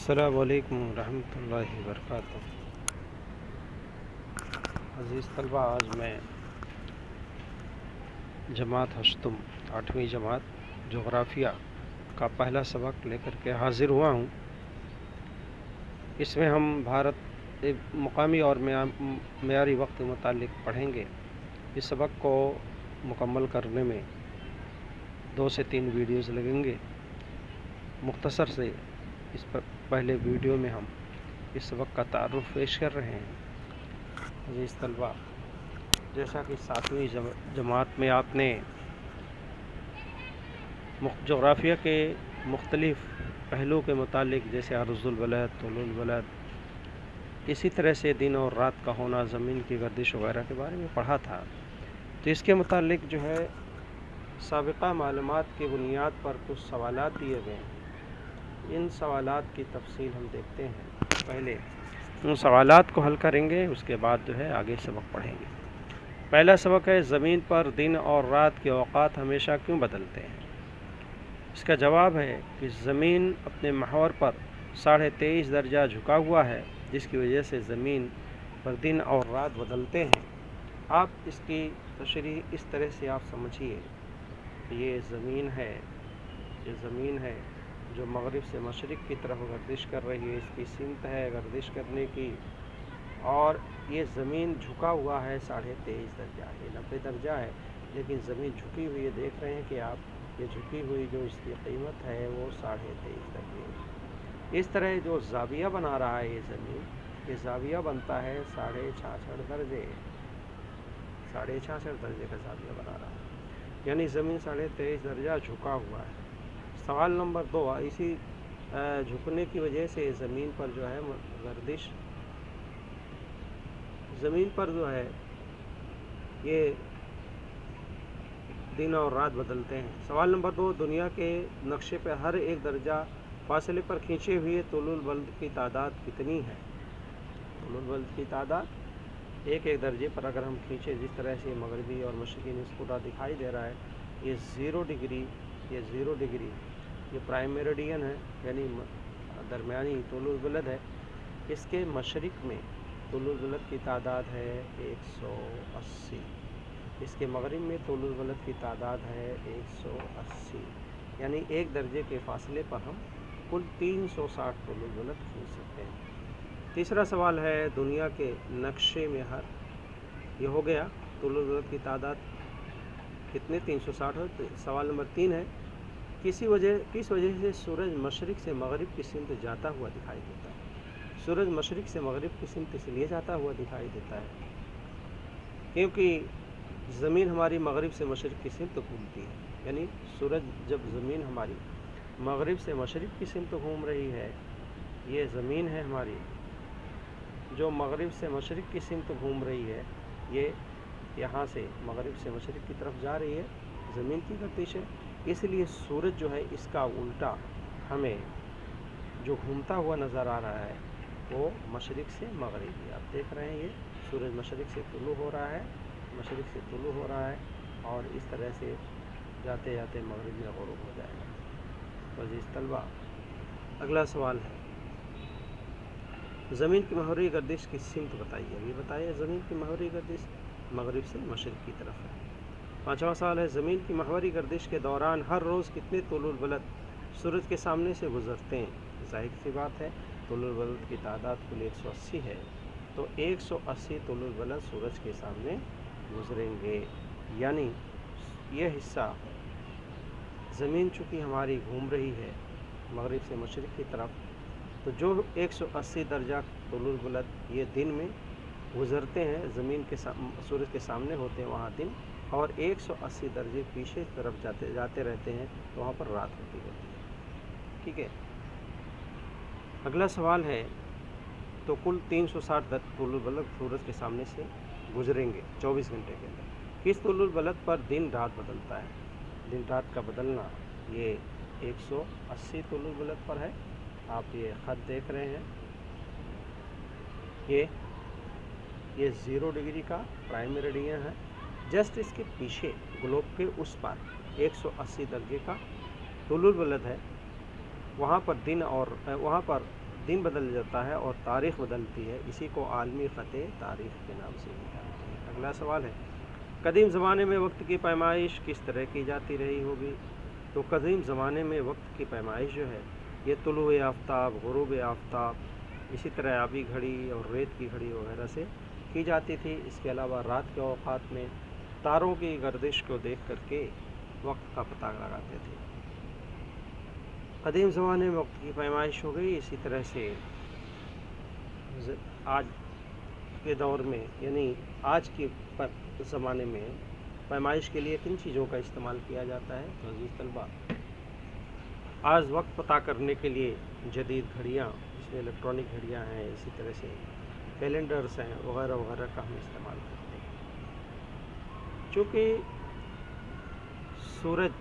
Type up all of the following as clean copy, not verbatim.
السلام علیکم ورحمۃ اللہ وبرکاتہ۔ عزیز طلبہ، آج میں جماعت ہشتم 8ویں جماعت جغرافیہ کا پہلا سبق لے کر کے حاضر ہوا ہوں۔ اس میں ہم بھارت مقامی اور معیاری وقت کے متعلق پڑھیں گے۔ اس سبق کو مکمل کرنے میں 2 سے 3 ویڈیوز لگیں گے۔ مختصر سے اس پر پہلے ویڈیو میں ہم اس سبق کا تعارف پیش کر رہے ہیں۔ عزیز طلبہ، جیسا کہ 7ویں جماعت میں آپ نے جغرافیہ کے مختلف پہلوؤں کے متعلق جیسے عرض البلد، طول البلد، اسی طرح سے دن اور رات کا ہونا، زمین کی گردش وغیرہ کے بارے میں پڑھا تھا۔ تو اس کے متعلق جو ہے سابقہ معلومات کی بنیاد پر کچھ سوالات دیے گئے ہیں۔ ان سوالات کی تفصیل ہم دیکھتے ہیں۔ پہلے ان سوالات کو حل کریں گے، اس کے بعد جو ہے آگے سبق پڑھیں گے۔ پہلا سبق ہے زمین پر دن اور رات کے اوقات ہمیشہ کیوں بدلتے ہیں؟ اس کا جواب ہے کہ زمین اپنے محور پر 23.5 درجہ جھکا ہوا ہے، جس کی وجہ سے زمین پر دن اور رات بدلتے ہیں۔ آپ اس کی تشریح اس طرح سے آپ سمجھیے، یہ زمین ہے جو مغرب سے مشرق کی طرف گردش کر رہی ہے، اس کی سمت ہے گردش کرنے کی، اور یہ زمین جھکا ہوا ہے 23.5 درجہ، یہ 90 درجہ ہے، لیکن زمین جھکی ہوئی ہے۔ دیکھ رہے ہیں کہ آپ یہ جھکی ہوئی جو اس کی قیمت ہے وہ 23.5 درجے ہے۔ اس طرح جو زاویہ بنا رہا ہے یہ زاویہ بنتا ہے 66.5 درجے، 66.5 درجے کا زاویہ بنا رہا ہے، یعنی زمین 23.5 درجہ جھکا ہوا ہے۔ سوال نمبر 2، اسی جھکنے کی وجہ سے زمین پر جو ہے گردش، زمین پر جو ہے یہ دن اور رات بدلتے ہیں۔ سوال نمبر 2، دنیا کے نقشے پر ہر ایک درجہ فاصلے پر کھینچے ہوئے طول البلد کی تعداد کتنی ہے؟ طول البلد کی تعداد ایک درجے پر اگر ہم کھینچے، جس طرح سے مغربی اور مشرقی نصف کُرہ دکھائی دے رہا ہے، یہ 0 ڈگری، یہ پرائم میریڈین ہے، یعنی درمیانی طول البلد ہے۔ اس کے مشرق میں طول البلد کی تعداد ہے 180، اس کے مغرب میں طول البلد کی تعداد ہے 180، یعنی 1 درجے کے فاصلے پر ہم کل 360 طول البلد کھینچ سکتے ہیں۔ تیسرا سوال ہے دنیا کے نقشے میں یہ ہو گیا طول البلد کی تعداد کتنے 360 ہو۔ سوال نمبر 3 ہے کس وجہ سے سورج مشرق سے مغرب کی سمت جاتا ہوا دکھائی دیتا ہے؟ سورج مشرق سے مغرب کی سمت اس لیے جاتا ہوا دکھائی دیتا ہے کیونکہ زمین ہماری مغرب سے مشرق کی سمت گھومتی ہے، یعنی سورج جب زمین ہماری مغرب سے مشرق کی سمت گھوم رہی ہے، یہ زمین ہے ہماری جو مغرب سے مشرق کی سمت گھوم رہی ہے، یہ یہاں سے مغرب سے مشرق کی طرف جا رہی ہے، زمین کی گردش ہے، اس لیے سورج جو ہے اس کا الٹا ہمیں جو گھومتا ہوا نظر آ رہا ہے وہ مشرق سے مغرب ہے۔ آپ دیکھ رہے ہیں یہ سورج مشرق سے طلوع ہو رہا ہے اور اس طرح سے جاتے جاتے مغرب میں غروب ہو جائے گا۔ عزیز طلبہ، اگلا سوال ہے زمین کی محوری گردش کی سمت بتائیے۔ ابھی بتائیے زمین کی محوری گردش مغرب سے مشرق کی طرف ہے۔ 5واں سوال ہے زمین کی محوری گردش کے دوران ہر روز کتنے طول البلد سورج کے سامنے سے گزرتے ہیں؟ ظاہر سی بات ہے طول البلد کی تعداد کل 180 ہے، تو 180 طول البلد سورج کے سامنے گزریں گے، یعنی یہ حصہ زمین چونکہ ہماری گھوم رہی ہے مغرب سے مشرق کی طرف، تو جو 180 درجہ طول البلد یہ دن میں گزرتے ہیں، زمین کے سورج کے سامنے ہوتے ہیں وہاں دن، اور 180 درجے پیچھے کی طرف جاتے رہتے ہیں تو وہاں پر رات ہوتی ہے۔ ٹھیک ہے، اگلا سوال ہے تو کل 360 طول البلد سورج کے سامنے سے گزریں گے 24 گھنٹے کے اندر، کس طول البلد پر دن رات بدلتا ہے؟ دن رات کا بدلنا یہ 180 طول البلد پر ہے۔ آپ یہ خط دیکھ رہے ہیں، یہ 0 ڈگری کا پرائم میریڈین ہے، جسٹ اس کے پیچھے گلوب کے اس پر 180 درجے کا طول البلد ہے، وہاں پر دن بدل جاتا ہے اور تاریخ بدلتی ہے، اسی کو عالمی خط تاریخ کے نام سے بھی جانتے ہیں۔ اگلا سوال ہے، قدیم زمانے میں وقت کی پیمائش کس طرح کی جاتی رہی ہوگی؟ تو قدیم زمانے میں وقت کی پیمائش جو ہے یہ طلوع آفتاب، غروب آفتاب، اسی طرح آبی گھڑی اور ریت کی گھڑی وغیرہ سے کی جاتی تھی۔ اس کے علاوہ رات کے اوقات میں تاروں کی گردش کو دیکھ کر کے وقت کا پتہ لگاتے تھے۔ قدیم زمانے میں وقت کی پیمائش ہو گئی۔ اسی طرح سے آج کے دور میں یعنی آج کے زمانے میں پیمائش کے لیے کن چیزوں کا استعمال کیا جاتا ہے؟ تو عزیز طلبہ، آج وقت پتہ کرنے کے لیے جدید گھڑیاں، جس میں الیکٹرانک گھڑیاں ہیں، اسی طرح سے کیلنڈرز ہیں وغیرہ وغیرہ کا ہم استعمال کرتے ہیں۔ چونکہ سورج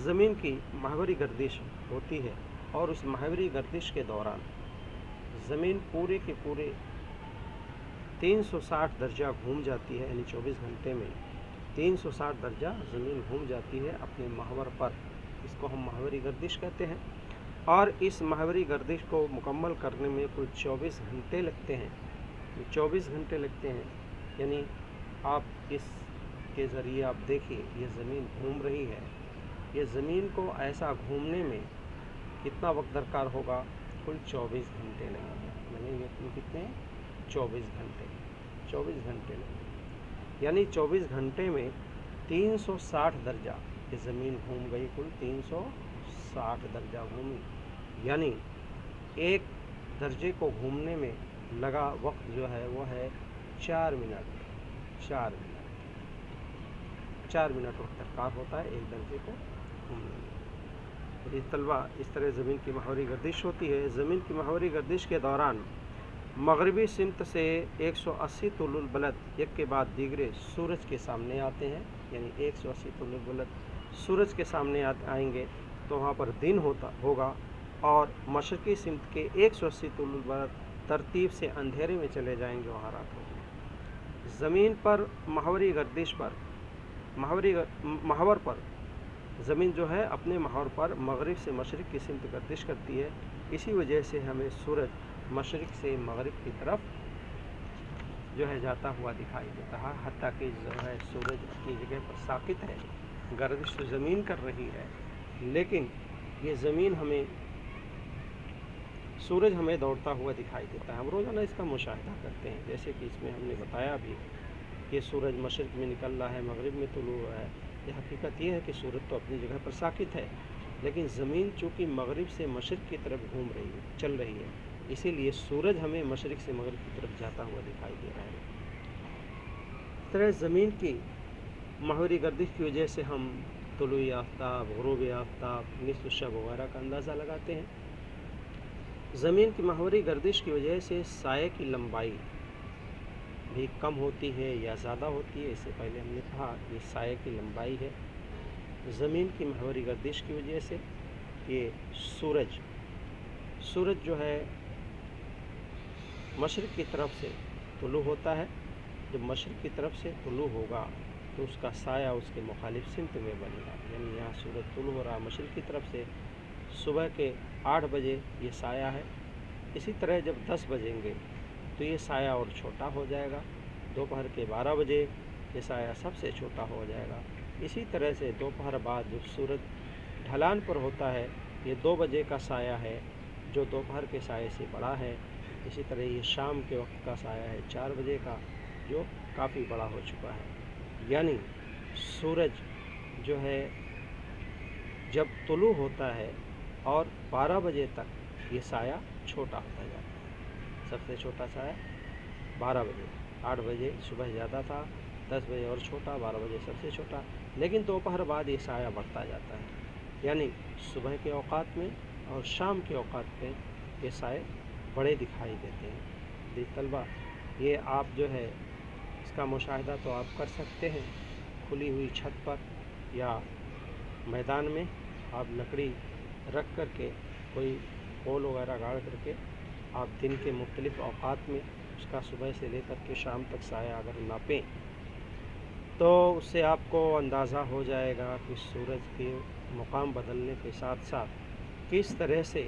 زمین کی محوری گردش ہوتی ہے اور اس محوری گردش کے دوران زمین پورے کے پورے 360 درجہ گھوم جاتی ہے، یعنی 24 گھنٹے میں 360 درجہ زمین گھوم جاتی ہے اپنے محور پر، اس کو ہم محوری گردش کہتے ہیں۔ اور اس محوری گردش کو مکمل کرنے میں کل 24 گھنٹے لگتے ہیں۔ 24 گھنٹے لگتے ہیں، یعنی آپ اس کے ذریعے آپ دیکھیے یہ زمین گھوم رہی ہے، یہ زمین کو ایسا گھومنے میں کتنا وقت درکار ہوگا؟ کل 24 گھنٹے لگیں گے۔ لگیں گے کتنے؟ 24 گھنٹے 24 گھنٹے لگیں گے، یعنی 24 گھنٹے میں 360 درجہ یہ زمین گھوم گئی، کل 360 درجہ گھومی، یعنی ایک درجے کو گھومنے میں لگا وقت جو ہے وہ ہے 4 منٹ 4 منٹ وقت درکار ہوتا ہے ایک درجے کو گھومنے میں۔ طلبہ، اس طرح زمین کی محوری گردش ہوتی ہے۔ زمین کی محوری گردش کے دوران مغربی سمت سے 180 طول البلد ایک کے بعد دیگرے سورج کے سامنے آتے ہیں، یعنی 180 طول البلد سورج کے سامنے آئیں گے تو وہاں پر دن ہوگا، اور مشرقی سمت کے 180 طول البلد ترتیب سے اندھیرے میں چلے جائیں گے، وہاں رات ہوگی۔ زمین پر محوری گردش پر محور پر زمین جو ہے اپنے محور پر مغرب سے مشرق کی سمت گردش کرتی ہے، اسی وجہ سے ہمیں سورج مشرق سے مغرب کی طرف جو ہے جاتا ہوا دکھائی دیتا ہے، حتیٰ کہ جو ہے سورج اپنی جگہ پر ساکت ہے، گردش تو زمین کر رہی ہے، لیکن یہ زمین سورج ہمیں دوڑتا ہوا دکھائی دیتا ہے۔ ہم روزانہ اس کا مشاہدہ کرتے ہیں، جیسے کہ اس میں ہم نے بتایا بھی کہ سورج مشرق میں نکل رہا ہے، مغرب میں طلوع ہوا ہے۔ یہ حقیقت یہ ہے کہ سورج تو اپنی جگہ پر ساکت ہے، لیکن زمین چونکہ مغرب سے مشرق کی طرف گھوم رہی ہے، چل رہی ہے، اسی لیے سورج ہمیں مشرق سے مغرب کی طرف جاتا ہوا دکھائی دے رہا ہے۔ اس طرح زمین کی محوری گردش کی وجہ سے ہم طلوع آفتاب، غروب آفتاب، نصف الشب وغیرہ کا اندازہ لگاتے ہیں۔ زمین کی محوری گردش کی وجہ سے سائے کی لمبائی بھی کم ہوتی ہے یا زیادہ ہوتی ہے۔ اس سے پہلے ہم نے کہا یہ سائے کی لمبائی ہے۔ زمین کی محوری گردش کی وجہ سے یہ سورج جو ہے مشرق کی طرف سے طلوع ہوتا ہے۔ جب مشرق کی طرف سے طلوع ہوگا تو اس کا سایہ اس کے مخالف سمت میں بنے گا، یعنی یہاں سورج طلوع ہو رہا مشرق کی طرف سے، صبح کے 8 بجے یہ سایہ ہے۔ اسی طرح جب 10 بجیں گے تو یہ سایہ اور چھوٹا ہو جائے گا، دوپہر کے 12 بجے یہ سایہ سب سے چھوٹا ہو جائے گا۔ اسی طرح سے دوپہر بعد جب سورج ڈھلان پر ہوتا ہے یہ 2 بجے کا سایہ ہے جو دوپہر کے سائے سے بڑا ہے۔ اسی طرح یہ شام کے وقت کا سایہ ہے 4 بجے کا جو کافی بڑا ہو چکا ہے، یعنی سورج جو ہے جب طلوع ہوتا ہے اور 12 بجے تک یہ سایہ چھوٹا ہوتا جاتا ہے۔ سب سے چھوٹا سایہ 12 بجے، 8 بجے صبح زیادہ تھا، 10 بجے اور چھوٹا، 12 بجے سب سے چھوٹا، لیکن دوپہر بعد یہ سایہ بڑھتا جاتا ہے، یعنی صبح کے اوقات میں اور شام کے اوقات میں یہ سائے بڑے دکھائی دیتے ہیں۔ طلبہ، یہ آپ جو ہے اس کا مشاہدہ تو آپ کر سکتے ہیں کھلی ہوئی چھت پر یا میدان میں، آپ لکڑی رکھ کر کے کوئی پول وغیرہ گاڑ کر کے آپ دن کے مختلف اوقات میں اس کا صبح سے لے کر کے شام تک سایہ اگر ناپیں تو اس سے آپ کو اندازہ ہو جائے گا کہ سورج کے مقام بدلنے کے ساتھ ساتھ کس طرح سے